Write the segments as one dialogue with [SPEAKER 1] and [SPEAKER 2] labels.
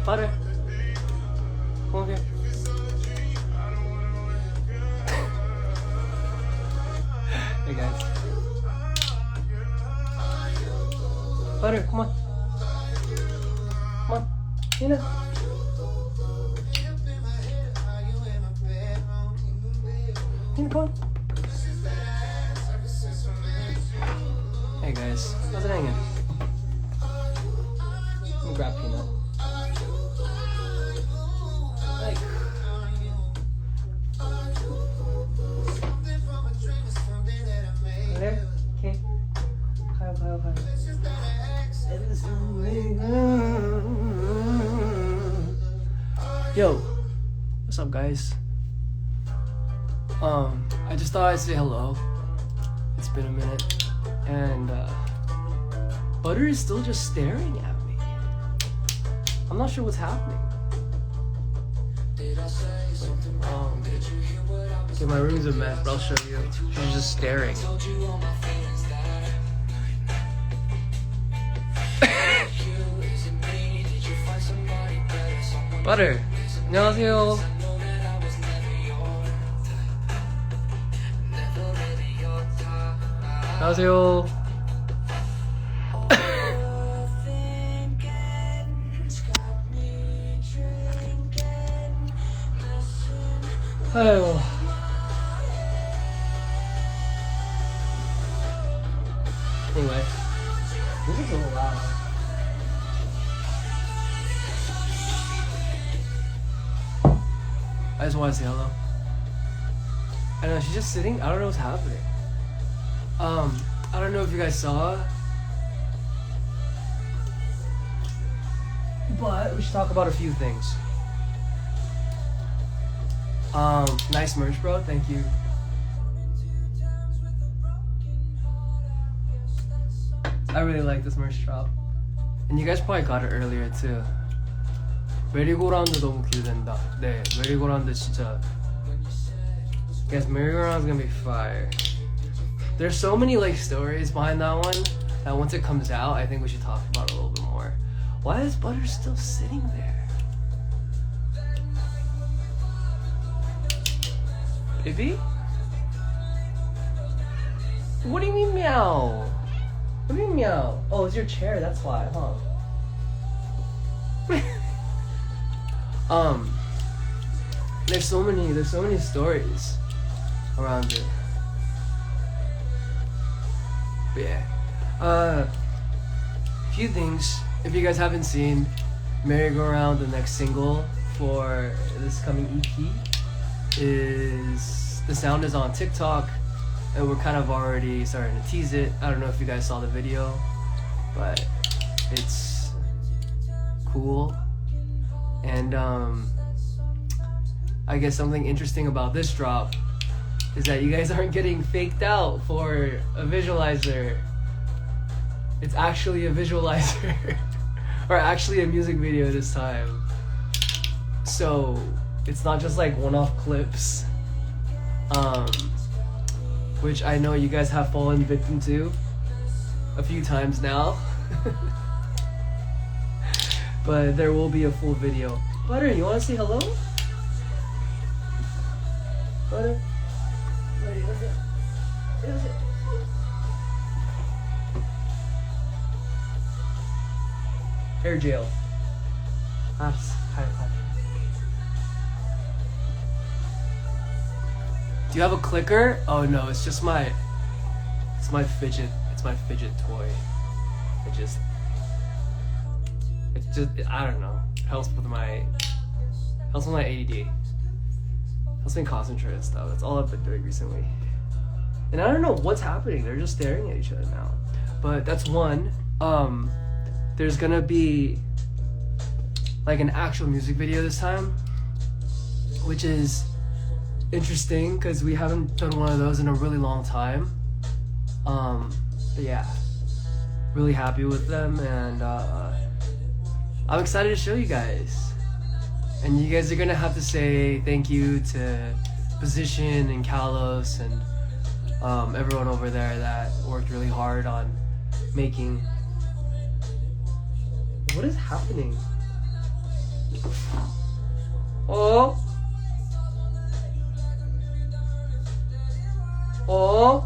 [SPEAKER 1] Butter. Come over here. Hey guys. Butter, come on. Come on. Nina. Nina, come on. Hey guys, how's it hanging? Let me grab Peanut. Like. There? Okay. Kyle. Yo, what's up guys? I just thought I'd say hello. It's been a minute. And Butter is still just staring at me. I'm not sure what's happening. Okay, my room's a mess, but I'll show you. She's just staring. Butter, 안녕하세요. 안녕하세요. 아유. Anyway, this is a little loud. I just want to say hello. I know she's just sitting. I don't know what's happening. I don't know if you guys saw, but we should talk about a few things. Nice merch, bro. Thank you. I really like this merch drop, and you guys probably got it earlier too. 메리고라운드 너무 기대된다. 네, 메리고라운드 진짜. Guys, 메리고라운드's gonna be fire. There's so many like stories behind that one that once it comes out, I think we should talk about it a little bit more. Why is Butter still sitting there? Baby? What do you mean meow? What do you mean meow? Oh, it's your chair, that's why, huh? There's so many stories around it. But yeah. Few things. If you guys haven't seen Merry-Go-Round, the next single for this coming EP, the sound is on TikTok, and we're kind of already starting to tease it. I don't know if you guys saw the video, but it's cool. And I guess something interesting about this drop is that you guys aren't getting faked out for a visualizer. It's actually a visualizer. Or actually a music video this time. So it's not just like one-off clips, which I know you guys have fallen victim to a few times now. But there will be a full video. Butter, you wanna say hello? Butter? Air jail. Hi. Do you have a clicker? Oh no, it's just my fidget toy. I don't know. Helps with my ADD. Helps me concentrate and stuff. That's all I've been doing recently. And I don't know what's happening. They're just staring at each other now. But that's one. There's gonna be like an actual music video this time, which is interesting because we haven't done one of those in a really long time. But yeah, really happy with them, and I'm excited to show you guys. And you guys are gonna have to say thank you to Position and Kalos and everyone over there that worked really hard on making. What is happening? Oh. Oh.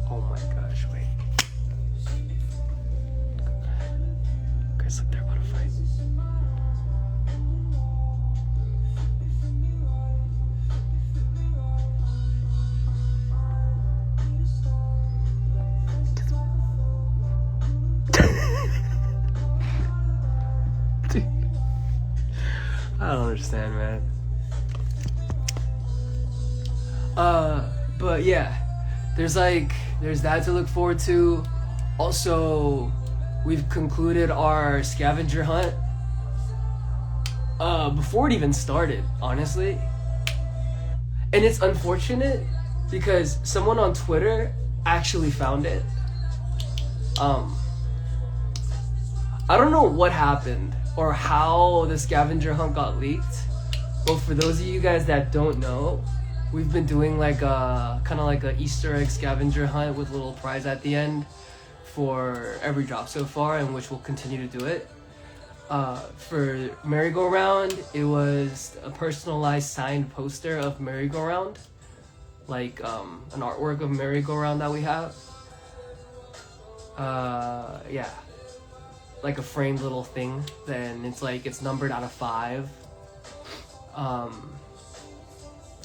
[SPEAKER 1] Oh my gosh, wait. Guys, look, they're about to fight. Dude. I don't understand, man. But yeah, there's that to look forward to. Also, we've concluded our scavenger hunt before it even started, honestly. And it's unfortunate because someone on Twitter actually found it. I don't know what happened or how the scavenger hunt got leaked, but for those of you guys that don't know, we've been doing like a kind of like a Easter egg scavenger hunt with a little prize at the end for every drop so far, and which we'll continue to do it. For merry-go-round, it was a personalized signed poster of merry-go-round, like an artwork of merry-go-round that we have. Yeah, like a framed little thing. Then it's numbered out of 5.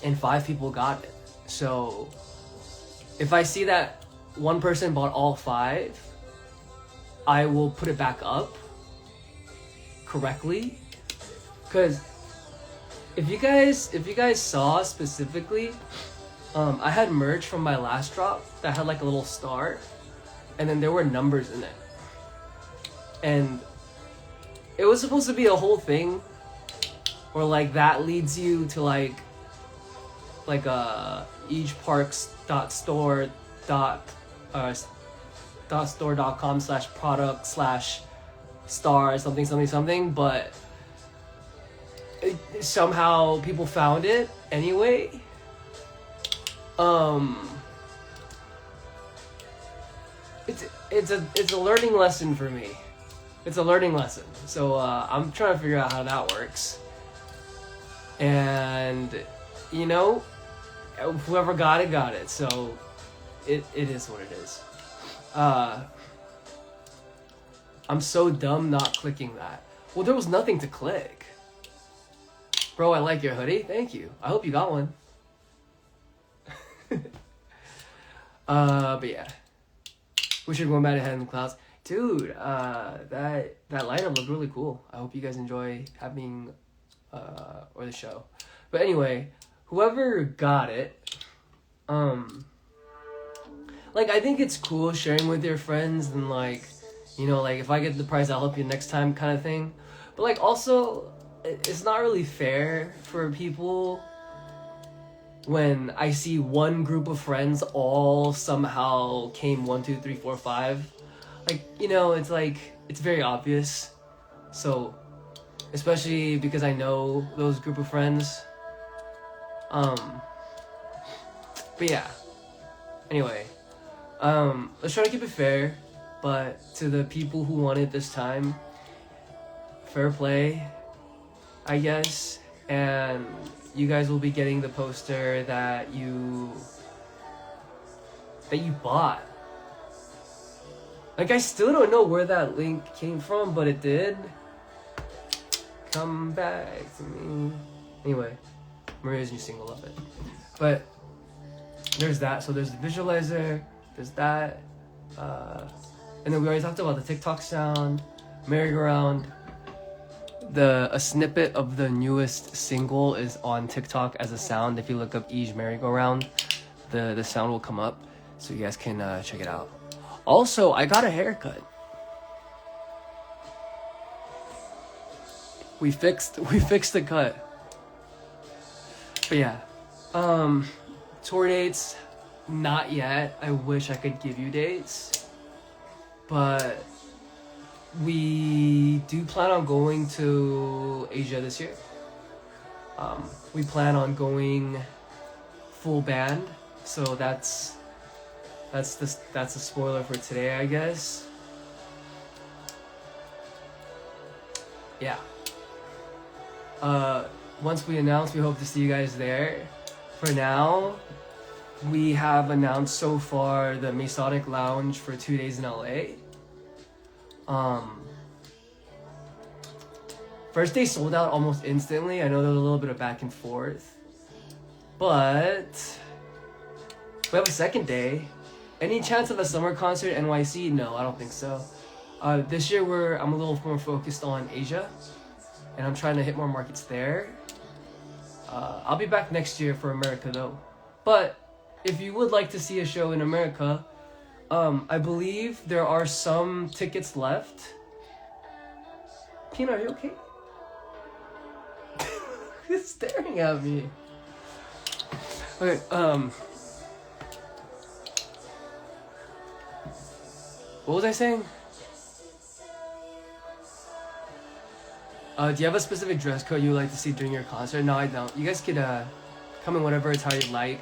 [SPEAKER 1] And 5 people got it. So if I see that one person bought all 5, I will put it back up correctly. Because if you guys saw specifically, I had merch from my last drop that had like a little star, and then there were numbers in it, and it was supposed to be a whole thing where like that leads you to like eajparks.store.com/product/star something, but somehow people found it anyway. It's a learning lesson for me. It's a learning lesson. So I'm trying to figure out how that works. And you know, whoever got it. So it is what it is. I'm so dumb not clicking that. Well, there was nothing to click. Bro, I like your hoodie. Thank you. I hope you got one. But yeah. We should go back ahead in the clouds. Dude, that lineup looked really cool. I hope you guys enjoy having or the show. But anyway, whoever got it, like I think it's cool sharing with your friends and like, you know, like if I get the prize I'll help you next time kind of thing. But like also it's not really fair for people when I see one group of friends all somehow came 1, 2, 3, 4, 5. Like, you know, it's like it's very obvious. So especially because I know those group of friends. But yeah. Anyway, let's try to keep it fair, but to the people who won it this time, fair play, I guess. And you guys will be getting the poster that you bought. Like, I still don't know where that link came from, but it did. Come back to me. Anyway, Maria's new single, love it. But there's that. So there's the visualizer, there's that, and then we already talked about the TikTok sound, merry-go-round. A snippet of the newest single is on TikTok as a sound. If you look up Eaj merry-go-round, the sound will come up, so you guys can check it out. Also, I got a haircut. We fixed the cut. But yeah, tour dates, not yet. I wish I could give you dates, but we do plan on going to Asia this year. We plan on going full band, so that's a spoiler for today, I guess. Yeah. Once we announce, we hope to see you guys there. For now, we have announced so far the Masonic Lounge for 2 days in LA. First day sold out almost instantly. I know there was a little bit of back and forth, but we have a second day. Any chance of a summer concert in NYC? No, I don't think so. This year I'm a little more focused on Asia, and I'm trying to hit more markets there. I'll be back next year for America though. But if you would like to see a show in America, I believe there are some tickets left. Pina, are you okay? He's staring at me. Okay, what was I saying? Do you have a specific dress code you would like to see during your concert? No, I don't. You guys could come in whatever attire you like.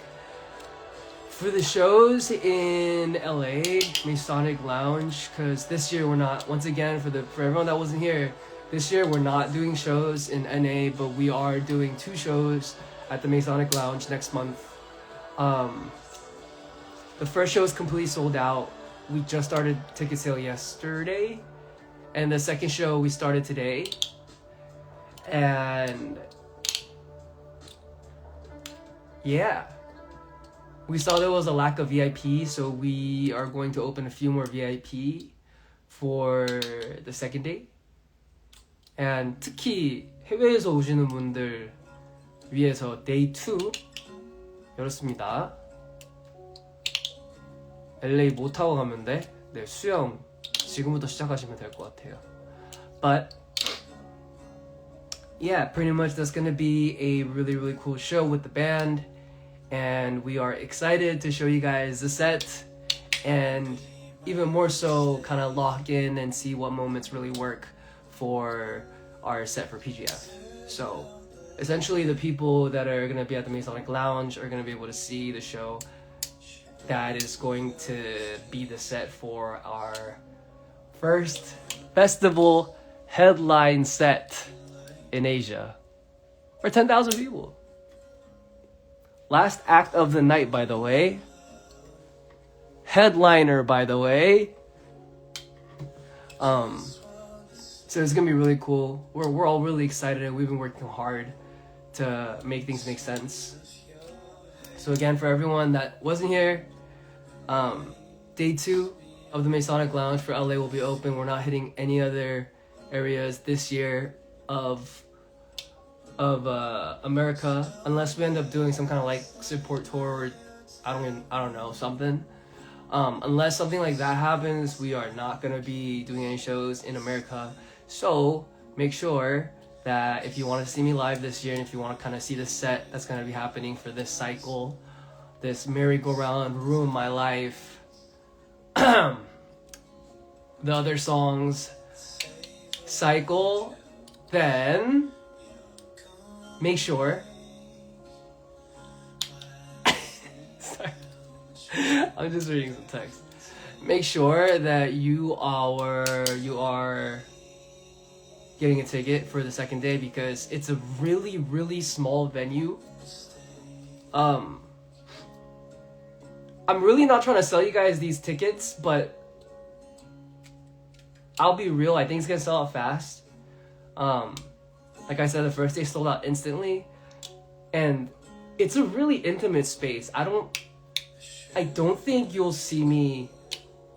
[SPEAKER 1] For the shows in LA, Masonic Lounge, because this year we're not, once again, for everyone that wasn't here, this year we're not doing shows in NA, but we are doing 2 shows at the Masonic Lounge next month. The first show is completely sold out. We just started ticket sale yesterday, and the second show we started today. And yeah, we saw there was a lack of VIP, so we are going to open a few more VIP for the second day. And 특히 해외에서 오시는 분들 위해서 Day 2 열었습니다. LA 못 타고 가면 돼? 네, 수영 지금부터 시작하시면 될 것 같아요. But yeah, pretty much that's gonna be a really, really cool show with the band. And we are excited to show you guys the set, and even more so kind of lock in and see what moments really work for our set for PGF. So essentially the people that are going to be at the Masonic Lounge are going to be able to see the show that is going to be the set for our first festival headline set in Asia for 10,000 people. Last act of the night, by the way. Headliner, by the way. So it's gonna be really cool. We're all really excited. We've been working hard to make things make sense. So again, for everyone that wasn't here, Day 2 of the Masonic Lounge for LA will be open. We're not hitting any other areas this year of America, unless we end up doing some kind of like support tour or I don't know, something. Unless something like that happens, we are not gonna be doing any shows in America. So make sure that if you want to see me live this year, and if you want to kind of see the set that's gonna be happening for this cycle, this merry-go-round, ruin my life, the other songs cycle, then make sure. Sorry. I'm just reading some text. Make sure that you are getting a ticket for the second day, because it's a really, really small venue. I'm really not trying to sell you guys these tickets, but I'll be real, I think it's gonna sell out fast. Like I said, the first day sold out instantly, and it's a really intimate space. I don't think you'll see me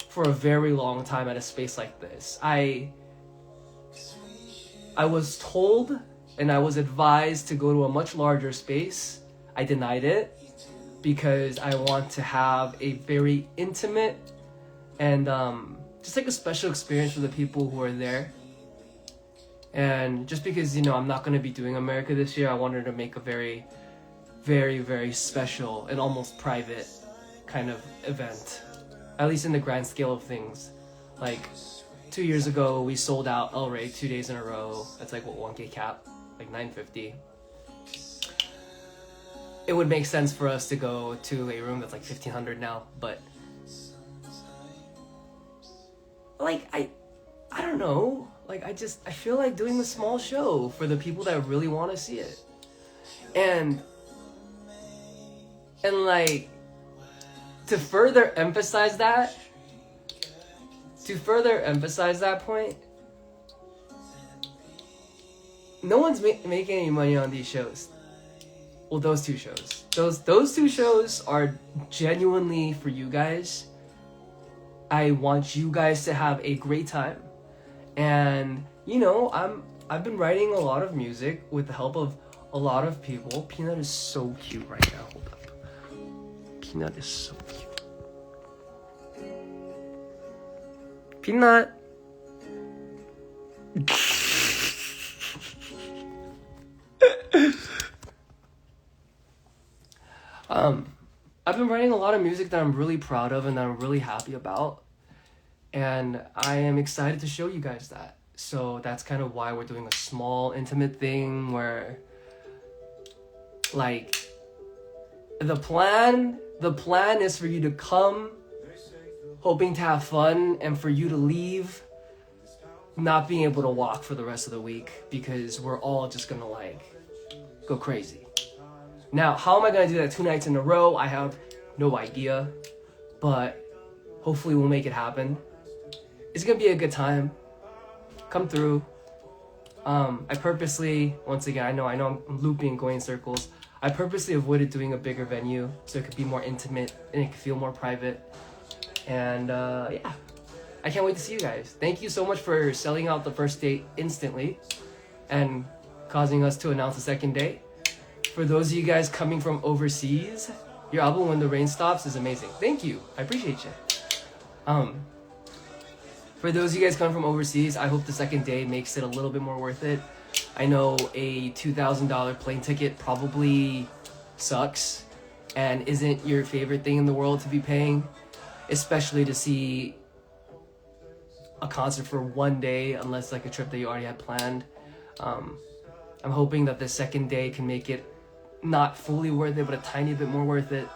[SPEAKER 1] for a very long time at a space like this. I was told and I was advised to go to a much larger space. I denied it because I want to have a very intimate and just like a special experience for the people who are there. And just because, I'm not going to be doing America this year, I wanted to make a very, very, very special and almost private kind of event, at least in the grand scale of things. Like 2 years ago, we sold out El Rey 2 days in a row. That's like what, 1K cap, like 950. It would make sense for us to go to a room that's like 1,500 now, but like I don't know. Like, I feel like doing a small show for the people that really want to see it. And like, to further emphasize that point, no one's making any money on these shows. Well, those two shows. Those two shows are genuinely for you guys. I want you guys to have a great time. And, you know, I've been writing a lot of music with the help of a lot of people. Peanut is so cute right now. Hold up. Peanut is so cute. Peanut. I've been writing a lot of music that I'm really proud of and that I'm really happy about. And I am excited to show you guys that. So that's kind of why we're doing a small, intimate thing where, like, the plan is for you to come hoping to have fun and for you to leave not being able to walk for the rest of the week because we're all just gonna, like, go crazy. Now, how am I gonna do that 2 nights in a row? I have no idea, but hopefully we'll make it happen. It's gonna be a good time. Come through. I purposely, once again, I know I'm looping and going in circles. I purposely avoided doing a bigger venue so it could be more intimate and it could feel more private. And yeah, I can't wait to see you guys. Thank you so much for selling out the first date instantly and causing us to announce the second date. For those of you guys coming from overseas, your album When the Rain Stops is amazing. Thank you. I appreciate you. For those of you guys coming from overseas, I hope the second day makes it a little bit more worth it. I know a $2,000 plane ticket probably sucks and isn't your favorite thing in the world to be paying, especially to see a concert for one day, unless like a trip that you already had planned. I'm hoping that the second day can make it not fully worth it, but a tiny bit more worth it.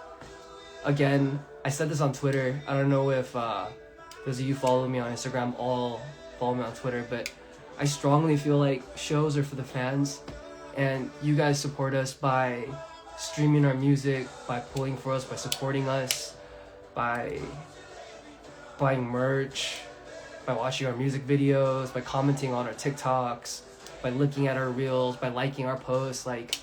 [SPEAKER 1] Again, I said this on Twitter. I don't know if those of you follow me on Instagram all follow me on Twitter, but I strongly feel like shows are for the fans, and you guys support us by streaming our music, by pulling for us, by supporting us, by buying merch, by watching our music videos, by commenting on our TikToks, by looking at our reels, by liking our posts. Like,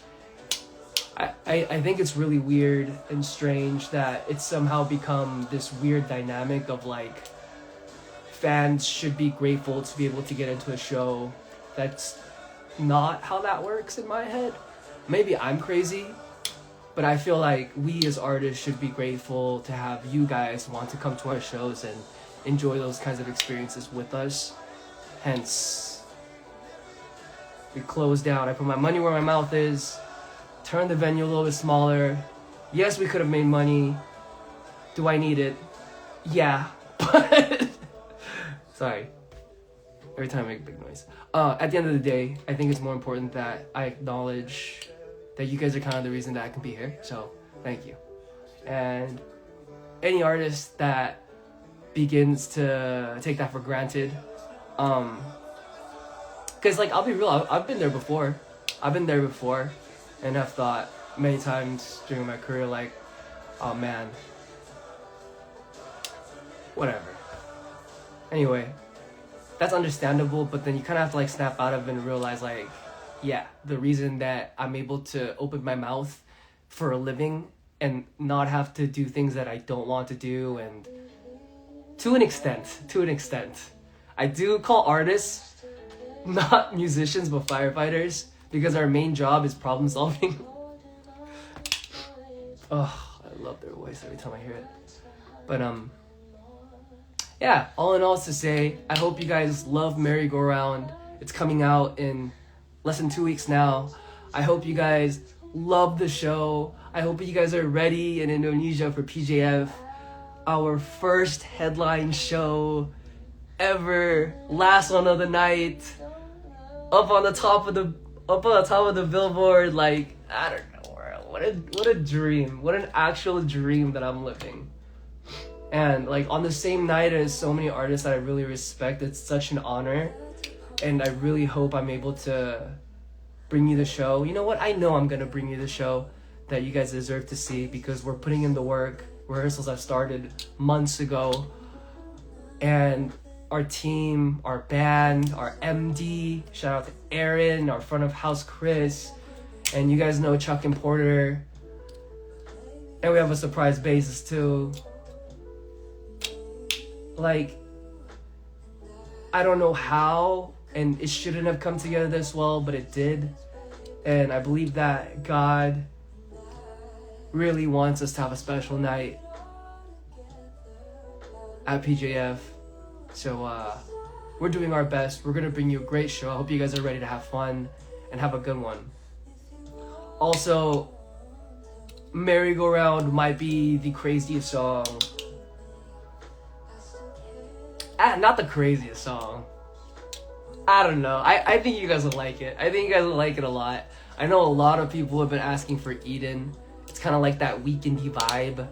[SPEAKER 1] I think it's really weird and strange that it's somehow become this weird dynamic of like fans should be grateful to be able to get into a show. That's not how that works in my head. Maybe I'm crazy, but I feel like we as artists should be grateful to have you guys want to come to our shows and enjoy those kinds of experiences with us. Hence, we closed down. I put my money where my mouth is, turned the venue a little bit smaller. Yes, we could have made money. Do I need it? Yeah, but sorry. Every time I make a big noise. At the end of the day, I think it's more important that I acknowledge that you guys are kind of the reason that I can be here. So, thank you. And any artist that begins to take that for granted, because like, I'll be real, I've been there before. And I've thought many times during my career, like, oh man, whatever. Anyway, that's understandable, but then you kind of have to like snap out of it and realize like, yeah, the reason that I'm able to open my mouth for a living and not have to do things that I don't want to do, and to an extent, I do call artists not musicians but firefighters, because our main job is problem solving. Oh, I love their voice every time I hear it. But yeah, all in all, is to say, I hope you guys love Merry Go Round. It's coming out in less than 2 weeks now. I hope you guys love the show. I hope you guys are ready in Indonesia for PJF, our first headline show ever, last one of the night, up on the top of the billboard. Like, I don't know, what a dream, what an actual dream that I'm living. And like on the same night as so many artists that I really respect, it's such an honor and I really hope I'm able to bring you the show. You know what? I know I'm gonna bring you the show that you guys deserve to see, because we're putting in the work. Rehearsals have started months ago, and our team, our band, our MD, shout out to Aaron, our front of house Chris, and you guys know Chuck and Porter, and we have a surprise bassist too. Like, I don't know how, and it shouldn't have come together this well, but it did. And I believe that God really wants us to have a special night at PJF. So we're doing our best. We're gonna bring you a great show. I hope you guys are ready to have fun and have a good one. Also, Merry Go Round might be the craziest song. Not the craziest song. I don't know. I think you guys will like it. I think you guys will like it a lot. I know a lot of people have been asking for Eden. It's kind of like that weekendy vibe.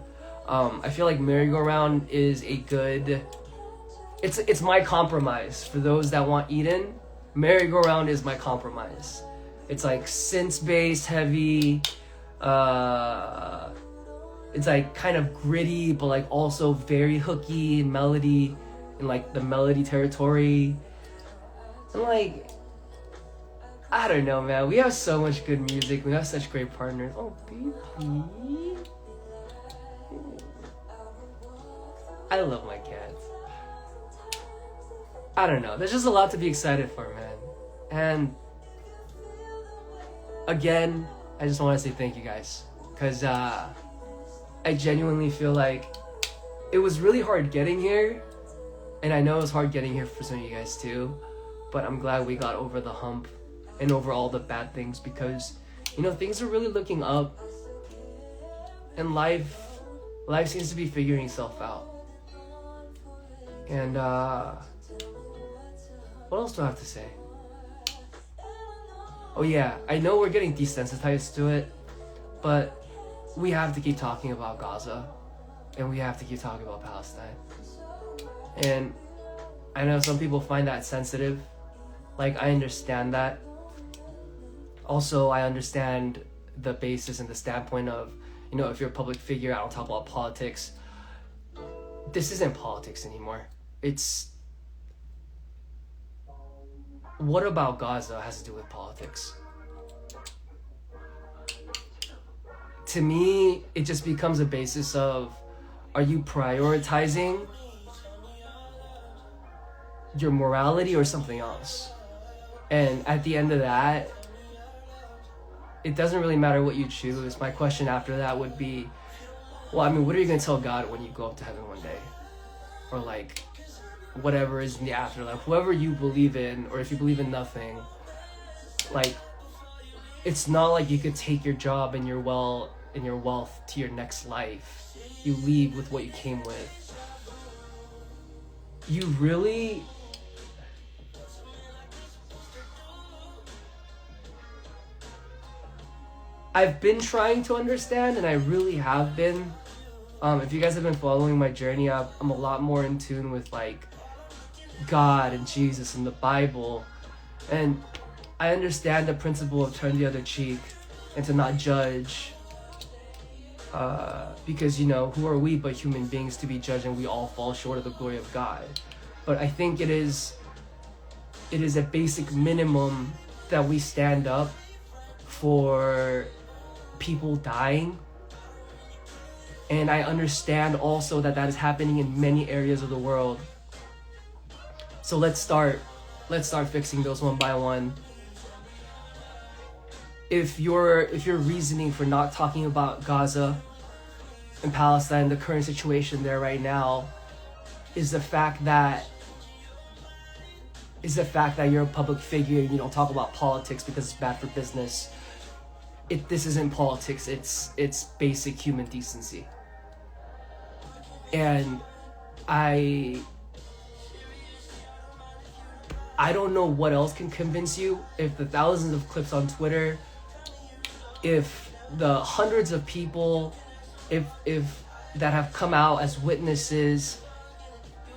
[SPEAKER 1] I feel like Merry Go Round is a good... It's my compromise. For those that want Eden, Merry Go Round is my compromise. It's like synth bass heavy. It's like kind of gritty, but like also very hooky and melody, in like the melody territory. And like, I don't know, man. We have so much good music. We have such great partners. Oh, baby. I love my cats. I don't know. There's just a lot to be excited for, man. And again, I just want to say thank you guys. Because I genuinely feel like it was really hard getting here. And I know it was hard getting here for some of you guys too. But I'm glad we got over the hump and over all the bad things, because, you know, things are really looking up. And life seems to be figuring itself out. And what else do I have to say? Oh yeah, I know we're getting desensitized to it, but we have to keep talking about Gaza, and we have to keep talking about Palestine. And I know some people find that sensitive. Like, I understand that. Also, I understand the basis and the standpoint of, you know, if you're a public figure, I don't talk about politics. This isn't politics anymore. It's... What about Gaza has to do with politics? To me, it just becomes a basis of, are you prioritizing your morality or something else? And at the end of that, it doesn't really matter what you choose. My question after that would be, well, I mean, what are you going to tell God when you go up to heaven one day? Or like, whatever is in the afterlife, whoever you believe in, or if you believe in nothing, like, it's not like you could take your job and your wealth to your next life. You leave with what you came with. You really... I've been trying to understand, and I really have been. If you guys have been following my journey, I'm a lot more in tune with like God and Jesus and the Bible, and I understand the principle of turn the other cheek and to not judge, because, you know, who are we but human beings to be judged, and we all fall short of the glory of God. But I think it is a basic minimum that we stand up for people dying. And I understand also that that is happening in many areas of the world. So let's start fixing those one by one. If your reasoning for not talking about Gaza and Palestine, the current situation there right now, is the fact that you're a public figure and you don't talk about politics because it's bad for business, this isn't politics, it's basic human decency. And I don't know what else can convince you. If the thousands of clips on Twitter, if the hundreds of people, if that have come out as witnesses,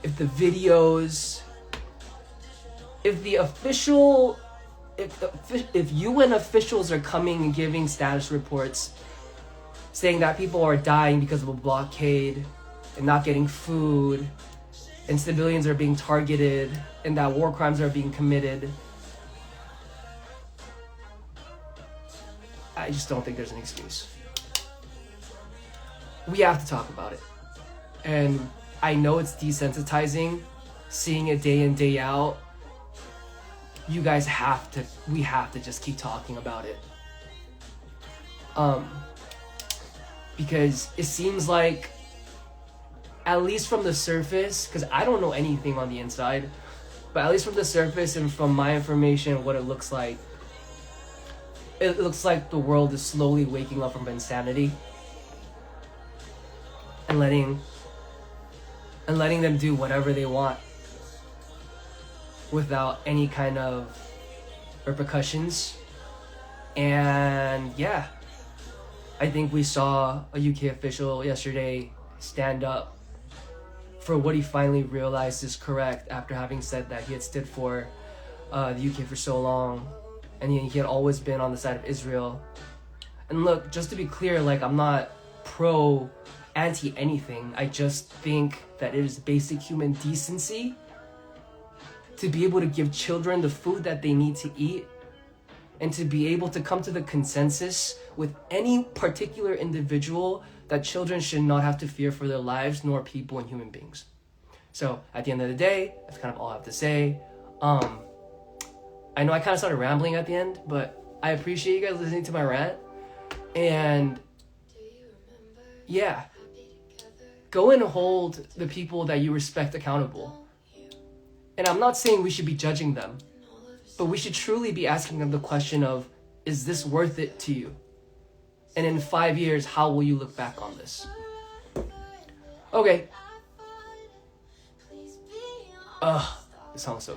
[SPEAKER 1] if the videos, if the official, if UN officials are coming and giving status reports saying that people are dying because of a blockade and not getting food, and civilians are being targeted, and that war crimes are being committed, I just don't think there's an excuse. We have to talk about it. And I know it's desensitizing, seeing it day in, day out. You guys we have to just keep talking about it. Because it seems like, at least from the surface, because I don't know anything on the inside, but at least from the surface and from my information, what it looks like the world is slowly waking up from insanity and letting them do whatever they want without any kind of repercussions. And yeah, I think we saw a UK official yesterday stand up for what he finally realized is correct after having said that he had stood for the UK for so long, and he had always been on the side of Israel. And look, just to be clear, like, I'm not anti anything. I just think that it is basic human decency to be able to give children the food that they need to eat, and to be able to come to the consensus with any particular individual that children should not have to fear for their lives, nor people and human beings. So at the end of the day, that's kind of all I have to say. I know I kind of started rambling at the end, but I appreciate you guys listening to my rant. And yeah, go and hold the people that you respect accountable. And I'm not saying we should be judging them, but we should truly be asking them the question of, is this worth it to you? And in 5 years, how will you look back on this? Okay. This song's so